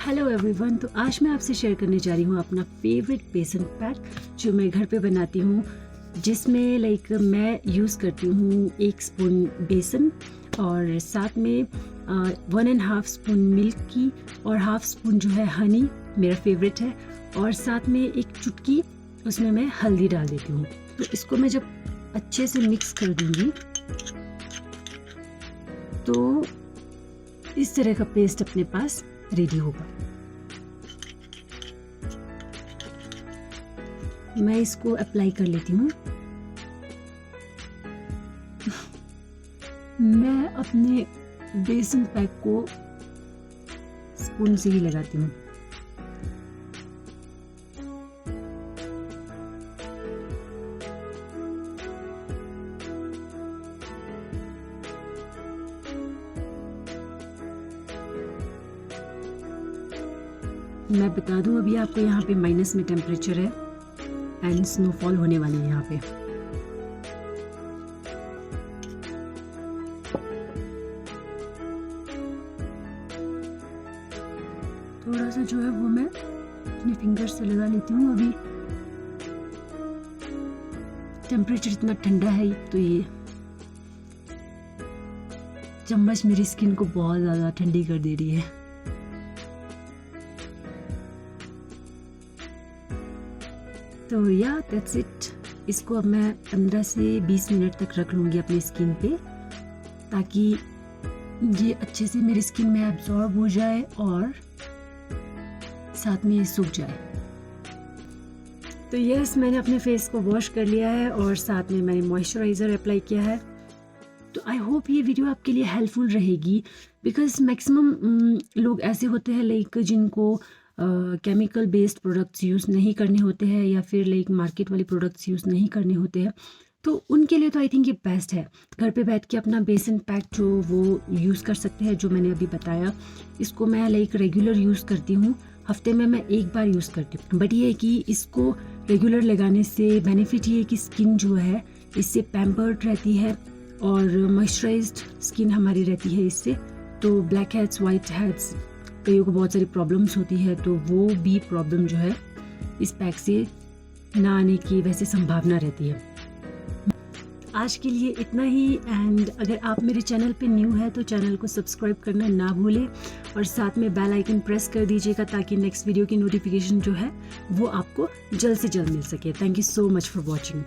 Hello everyone, तो आज मैं आपसे शेयर करने जा रही हूँ अपना फेवरेट बेसन पैक जो मैं घर पे बनाती हूँ, जिसमें मैं यूज़ करती हूँ 1 स्पून बेसन और साथ में 1.5 स्पून मिल्क की और 1/2 स्पून जो है हनी मेरा फेवरेट है, और साथ में एक चुटकी उसमें मैं हल्दी डाल देती हूँ। तो इसको मैं जब अच्छे से मिक्स कर दूँगी तो इस तरह का पेस्ट अपने पास रेडी होगा। मैं इसको अप्लाई कर लेती हूँ। मैं अपने बेसन पैक को स्पून से ही लगाती हूँ। मैं बता दूं, अभी आपको यहाँ पे माइनस में टेम्परेचर है एंड स्नोफॉल होने वाली है यहाँ पे। थोड़ा सा जो है वो मैं अपने फिंगर से लगा लेती हूँ। अभी टेम्परेचर इतना ठंडा है तो ये चम्मच मेरी स्किन को बहुत ज़्यादा ठंडी कर दे रही है। तो या दैट्स इट। इसको अब मैं 15 से 20 मिनट तक रख लूँगी अपनी स्किन पे, ताकि ये अच्छे से मेरी स्किन में एब्जॉर्ब हो जाए और साथ में ये सूख जाए। तो यस, मैंने अपने फेस को वॉश कर लिया है और साथ में मैंने मॉइस्चराइज़र अप्लाई किया है। तो आई होप ये वीडियो आपके लिए हेल्पफुल रहेगी, बिकॉज मैक्सिमम लोग ऐसे होते हैं जिनको केमिकल बेस्ड प्रोडक्ट्स यूज़ नहीं करने होते हैं या फिर मार्केट वाले प्रोडक्ट्स यूज़ नहीं करने होते हैं। तो उनके लिए तो आई थिंक ये बेस्ट है, घर पे बैठ के अपना बेसन पैक जो वो यूज़ कर सकते हैं, जो मैंने अभी बताया। इसको मैं रेगुलर यूज़ करती हूँ, हफ्ते में मैं 1 बार यूज़ करती हूँ। बट ये है कि इसको रेगुलर लगाने से बेनिफिट ये है कि स्किन जो है इससे पैम्पर्ड रहती है और मॉइस्चराइज्ड स्किन हमारी रहती है इससे। तो ब्लैक हेड्स, वाइट हेड्स, कईयों को बहुत सारी प्रॉब्लम्स होती है, तो वो भी प्रॉब्लम जो है इस पैक से ना आने की वैसे संभावना रहती है। आज के लिए इतना ही, एंड अगर आप मेरे चैनल पे न्यू है तो चैनल को सब्सक्राइब करना ना भूलें और साथ में बेल आइकन प्रेस कर दीजिएगा, ताकि नेक्स्ट वीडियो की नोटिफिकेशन जो है वो आपको जल्द से जल्द मिल सके। Thank you so much for watching.